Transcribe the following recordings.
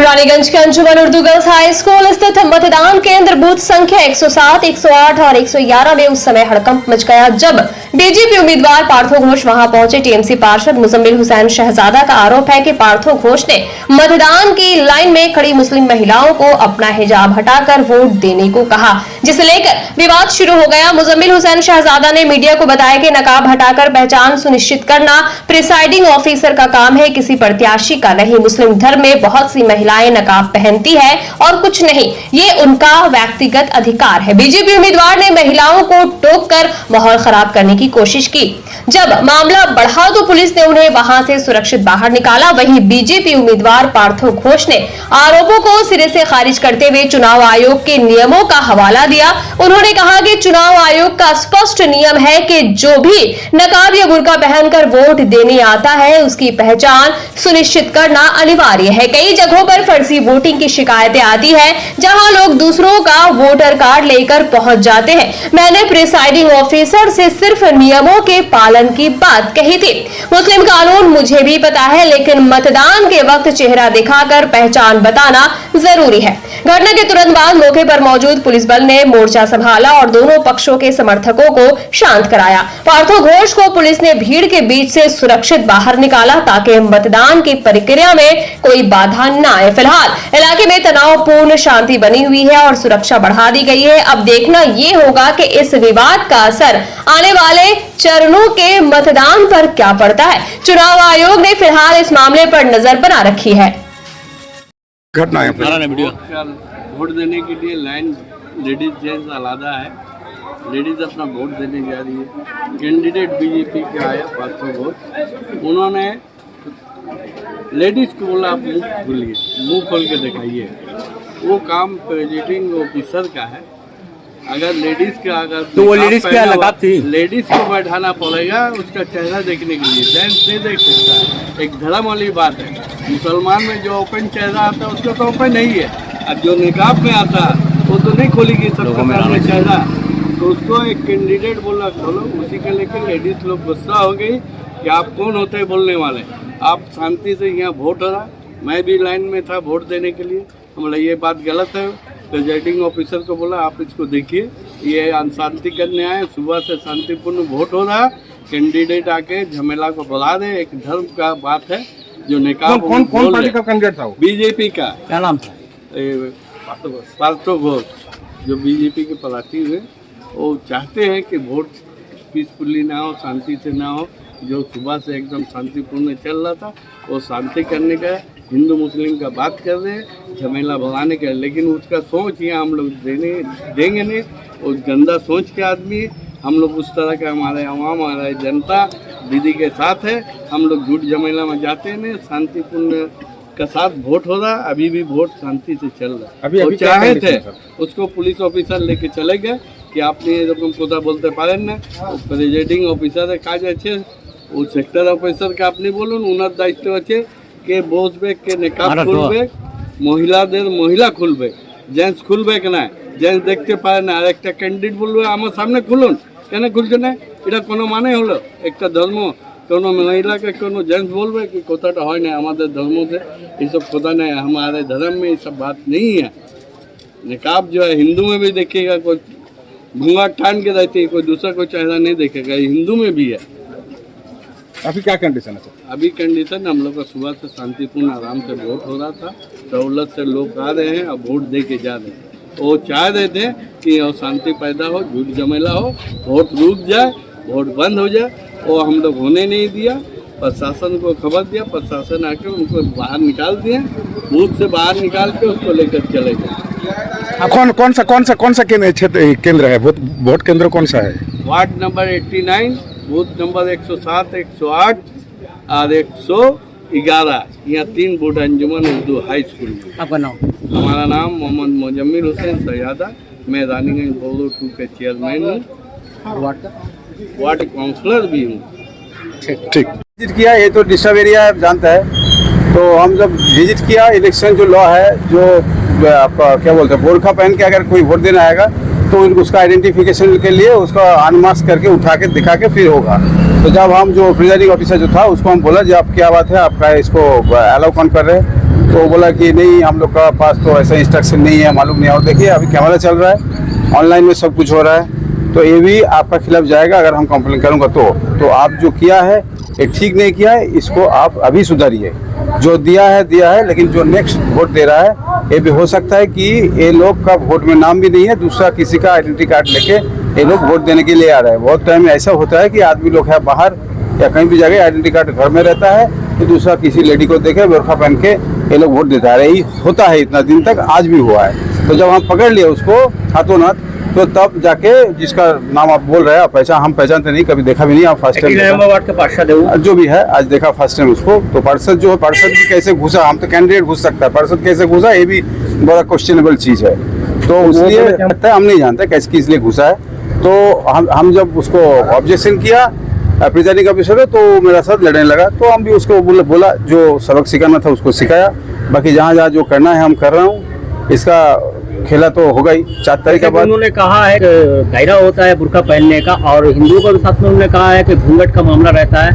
रानीगंज के अंजुमन Urdu girls high school स्थित मतदान केंद्र बूथ संख्या 107, 108 और 111 में उस समय हड़कंप मच गया जब बीजेपी उम्मीदवार पार्थो घोष वहां पहुंचे। टीएमसी पार्षद मुजम्मिल हुसैन शहजादा का आरोप है कि पार्थो घोष ने मतदान की लाइन में खड़ी मुस्लिम महिलाओं को अपना हिजाब हटाकर वोट देने को कहा, जिसे लेकर विवाद शुरू हो गया। मुजम्मिल हुसैन शहजादा ने मीडिया को बताया कि नकाब हटाकर पहचान सुनिश्चित करना प्रिसाइडिंग ऑफिसर का काम है, किसी प्रत्याशी का नहीं। मुस्लिम धर्म में बहुत सी महिलाएं नकाब पहनती है और कुछ नहीं, ये उनका व्यक्तिगत अधिकार है। बीजेपी उम्मीदवार ने महिलाओं को टोककर माहौल खराब करने की कोशिश की। जब मामला बढ़ा तो पुलिस ने उन्हें वहां से सुरक्षित बाहर निकाला। वहीं बीजेपी उम्मीदवार पार्थो घोष ने आरोपों को सिरे से खारिज करते हुए चुनाव आयोग के नियमों का हवाला दिया। उन्होंने कहा कि चुनाव आयोग का स्पष्ट नियम है कि जो भी नकाब या बुर्का पहनकर वोट देने आता है उसकी पहचान सुनिश्चित करना अनिवार्य है। कई जगहों पर फर्जी वोटिंग की शिकायतें आती है जहां लोग दूसरों का वोटर कार्ड लेकर पहुंच जाते हैं। मैंने प्रिसाइडिंग ऑफिसर से सिर्फ नियमों के पालन की बात कही थी। मुस्लिम कानून मुझे भी पता है, लेकिन मतदान के वक्त चेहरा दिखाकर पहचान बताना जरूरी है। घटना के तुरंत बाद मौके पर मौजूद पुलिस बल ने मोर्चा संभाला और दोनों पक्षों के समर्थकों को शांत कराया। पार्थो घोष को पुलिस ने भीड़ के बीच से सुरक्षित बाहर निकाला ताकि मतदान की प्रक्रिया में कोई बाधा न आए। फिलहाल इलाके में तनावपूर्ण शांति बनी हुई है और सुरक्षा बढ़ा दी गई है। अब देखना ये होगा कि इस विवाद का असर आने वाले चरणों के मतदान पर क्या पड़ता है। चुनाव आयोग ने फिलहाल इस मामले पर नजर बना रखी है। घटना है वोट देने के लिए लाइन लेडीज जेंट्स आलादा है। लेडीज अपना वोट देने जा रही है। कैंडिडेट बीजेपी के आया पार्थो घोष, उन्होंने लेडीज को बोला आप मुंह खोलिए, मुंह खोल के दिखाइए। वो काम प्रेसिडिंग ऑफिसर का है। अगर लेडीज का तो वो लेडीज क्या नकाब थी, लेडीज को बैठाना पड़ेगा उसका चेहरा देखने के लिए। जेंट्स नहीं देख सकता है, एक धर्म वाली बात है। मुसलमान में जो ओपन चेहरा आता है उसका तो ओपन नहीं है, अब जो निकाब में आता है वो तो नहीं खोलेगी सबका सामने चेहरा। तो उसको एक कैंडिडेट बोला खोलो, उसी के लेकर लेडीज लोग गुस्सा हो गई कि आप कौन होते हैं बोलने वाले, आप शांति से यहाँ वोट हो रहा। मैं भी लाइन में था वोट देने के लिए, हमारा ये बात गलत है। प्रिसाइडिंग ऑफिसर को बोला आप इसको देखिए, ये अशांति करने आए। सुबह से शांतिपूर्ण वोट हो रहा, कैंडिडेट आके झमेला को बढ़ा दे। एक धर्म का बात है जो निकाब कौन पार्टी का कैंडिडेट था? बीजेपी का। क्या नाम था? पार्थो घोष, जो बीजेपी के पार्टी हुए, वो चाहते हैं कि वोट पीसफुली ना हो, शांति से ना हो। जो सुबह से एकदम शांतिपूर्ण चल रहा था वो शांति करने का, हिंदू मुस्लिम का बात कर रहे हैं, झमेला भगाने का। लेकिन उसका सोच यहाँ हम लोग देंगे नहीं। वो गंदा सोच के आदमी, हम लोग उस तरह का हमारे आवाम, हमारे जनता दीदी के साथ है। हम लोग झूठ झमेला में जाते नहीं, शांतिपूर्ण का साथ वोट हो रहा। अभी भी वोट शांति से चल रहा है। वो चाहे थे उसको पुलिस ऑफिसर लेके चले गए कि आपने এরকম কথা বলতে পারেন না। প্রেসিডিং অফিসারের কাজ আছে, ও সেক্টর অফিসার কে আপনি বলুন, ওনার দায়িত্ব আছে কে বসবে, কে নেকাব খুলবে, মহিলাদের মহিলা খুলবে, জেন্টস খুলবে না। জেন্টস দেখতে পারে না, আর একটা ক্যান্ডিডেট বলবে আমার সামনে খুলুন, কেন খুলছে না? এটা কোনো মানে হলো? একটা ধর্ম, কোনো महिला के कोनो जेंट्स बोलबे कि कोताटा হয় না আমাদের ধর্মতে, ये सब कोता नहीं है। हमारे धर्म में ये सब बात नहीं है। निकाब जो है हिंदू में भी देखिएगा, कोई घूंघट टान के रहती है, कोई दूसरा कोई चेहरा नहीं देखेगा, हिंदू में भी है। अभी क्या कंडीशन है? अभी कंडीशन हम लोग का सुबह से शांतिपूर्ण आराम से वोट हो रहा था। सहूलत से लोग आ रहे हैं, अब वोट दे के जा रहे हैं। वो चाह रहे थे कि शांति पैदा हो, झूठ झमेला हो, वोट रुक जाए, वोट बंद हो जाए। वो हम लोग होने नहीं दिया। प्रशासन को खबर दिया, प्रशासन आके उनको बाहर निकाल दिए, बूथ से बाहर निकाल के उसको लेकर चले गए। कौन सा केंद्र है? वोट केंद्र कौन सा है? वार्ड नंबर 89, बूथ नंबर 107, 108 और 111। यहाँ 3 बूथ अंजुमन उर्दू हाई स्कूल में। आपका नाम? हमारा नाम मोहम्मद मुजम्मिल हुसैन शहजादा। मैं रानीगंज बोलो 2 के चेयरमैन हूँ, वार्ड काउंसलर भी हूँ। ठीक विजिट किया, ये तो डिस्टर्ब एरिया जानता है। तो हम जब विजिट किया, इलेक्शन जो लॉ है, जो आपका क्या बोलते हैं, बोरखा पहन के अगर कोई वोट देना आएगा तो उसका आइडेंटिफिकेशन के लिए उसका अनमास्क करके उठा के दिखा के फिर होगा। तो जब हम जो प्रिजाइडिंग ऑफिसर जो था उसको हम बोला जी आप क्या बात है, आपका इसको अलाउ कौन कर रहे हैं, तो वो बोला कि नहीं, हम लोग का पास तो ऐसा इंस्ट्रक्शन नहीं है, मालूम नहीं है। और देखिए अभी कैमरा चल रहा है, ऑनलाइन में सब कुछ हो रहा है, तो ये भी आपका खिलाफ जाएगा अगर हम कंप्लेन करूँगा तो आप जो किया है ये ठीक नहीं किया है, इसको आप अभी सुधारिए। जो दिया है, लेकिन जो नेक्स्ट वोट दे रहा है ये भी हो सकता है कि ये लोग का वोट में नाम भी नहीं है, दूसरा किसी का आइडेंटिटी कार्ड लेके ये लोग वोट देने के लिए आ रहे हैं। बहुत टाइम में ऐसा होता है कि आदमी लोग है बाहर या कहीं भी जगह आइडेंटिटी कार्ड घर में रहता है, तो दूसरा किसी लेडी को देखे बुर्का पहन के ये लोग वोट देता है। यही होता है, इतना दिन तक आज भी हुआ है। तो जब हम पकड़ लिए उसको हाथों हाथ, तो तब जाके जिसका नाम आप बोल रहे हैं हम पहचानते नहीं, कभी देखा भी नहीं। आप फर्स्ट टाइम जो भी है आज देखा फर्स्ट टाइम उसको। तो पार्षद जो है, पार्षद भी कैसे घुसा, हम तो कैंडिडेट घुस सकता है, पार्षद कैसे घुसा ये भी बड़ा क्वेश्चनेबल चीज है। तो इसलिए हम नहीं जानते कैसे किस लिए घुसा है। तो हम जब उसको ऑब्जेक्शन किया प्रिजाइडिंग ऑफिसर है, तो मेरा साथ लड़ने लगा। तो हम भी उसको बोला जो सबक सिखाना था उसको सिखाया, बाकी जहाँ जो करना है हम कर रहा हूँ। इसका खेला तो होगा ही 4 तारीख के बाद। उन्होंने कहा है दायरा होता है बुर्का पहनने का, और हिंदुओं के साथ में उन्होंने कहा है कि घूंघट का मामला रहता है,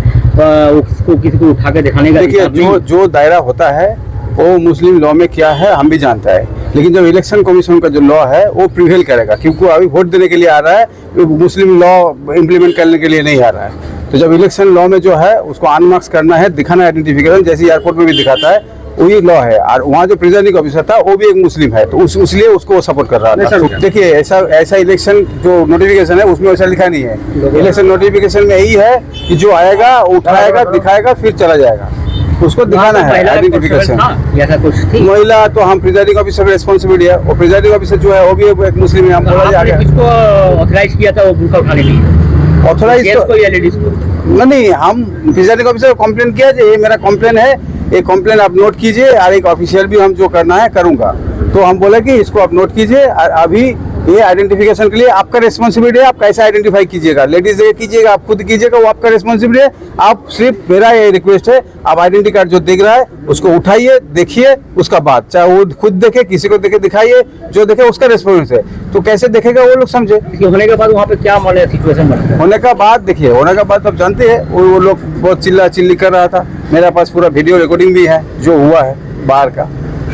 उसको किसी को उठा के दिखाने का। देखिए जो दायरा होता है वो मुस्लिम लॉ में क्या है हम भी जानता है, लेकिन जब इलेक्शन कमीशन का जो लॉ है वो प्रिवेल करेगा, क्योंकि अभी वोट देने के लिए आ रहा है, मुस्लिम लॉ इम्प्लीमेंट करने के लिए नहीं आ रहा है। तो जब इलेक्शन लॉ में जो है उसको अनमार्क्स करना है, दिखाना आइडेंटिफिकेशन, जैसे एयरपोर्ट में भी दिखाता है, वही लॉ है। और वहाँ जो प्रिजाइडिंग ऑफिसर था वो भी एक मुस्लिम है, तो इसलिए उसको सपोर्ट कर रहा था। देखिए ऐसा इलेक्शन जो नोटिफिकेशन है उसमें वैसा लिखा नहीं है। इलेक्शन नोटिफिकेशन में यही है कि जो आएगा उठाएगा, दिखाएगा, फिर चला जाएगा, उसको दिखाना है आइडेंटिफिकेशन। ऐसा कुछ थी महिला तो हम प्रिजाइडिंग ऑफिसर रेस्पॉन्सिबिलिटी है, और प्रिजाइडिंग ऑफिसर जो है वो भी एक मुस्लिम है। हम किसको ऑथराइज किया था वो बुर्का उठाने के लिए? ऑथराइज या लेडीज को? नहीं, हम प्रिजाइडिंग ऑफिसर को कंप्लेन किया, ये मेरा कंप्लेन है, एक कंप्लेन आप नोट कीजिए, और एक ऑफिशियल भी हम जो करना है करूंगा। तो हम बोले कि इसको आप नोट कीजिए, और अभी ये आइडेंटिफिकेशन के लिए आपका रिस्पॉन्सिबिलिटी है, आप कैसे आइडेंटिफाई कीजिएगा, लेडीज कीजिएगा, आप खुद कीजिएगा, वो आपका रिस्पॉन्सिबिलिटी है। आप सिर्फ मेरा ये रिक्वेस्ट है, आप आइडेंटिटी कार्ड जो दिख रहा है उसको उठाइए, देखिए, उसका बाद चाहे वो खुद देखे, किसी को देखे दिखाइए, जो देखे उसका रिस्पॉन्स है। तो कैसे देखेगा वो लोग समझे। होने के बाद वहाँ पे क्या माने सिचुएशन बनता है? होने का बाद देखिए, होने का बाद आप जानते हैं वो लोग बहुत चिल्ला चिल्ली कर रहा था। मेरे पास पूरा वीडियो रिकॉर्डिंग भी है जो हुआ है बाहर का।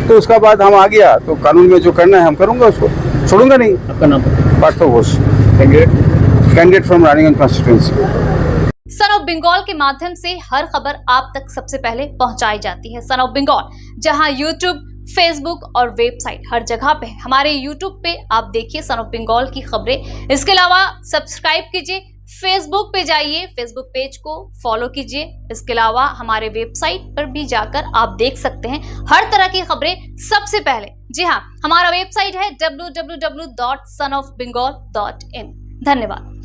तो उसका बाद हम आ गया, तो कानून में जो करना है हम करूंगा, उसको छोड़ूंगा नहीं। आपका नाम? Partha Ghosh, candidate from Raniganj constituency. Son of Bengal के माध्यम से हर खबर आप तक सबसे पहले पहुंचाई जाती है। सन ऑफ बंगाल जहां यूट्यूब, फेसबुक और वेबसाइट हर जगह पे है। हमारे यूट्यूब पे आप देखिए सन ऑफ बंगाल की खबरें। इसके अलावा सब्सक्राइब कीजिए, फेसबुक पे जाइए, फेसबुक पेज को फॉलो कीजिए। इसके अलावा हमारे वेबसाइट पर भी जाकर आप देख सकते हैं हर तरह की खबरें सबसे पहले। जी हाँ, हमारा वेबसाइट है www.sonofbengal.in। धन्यवाद।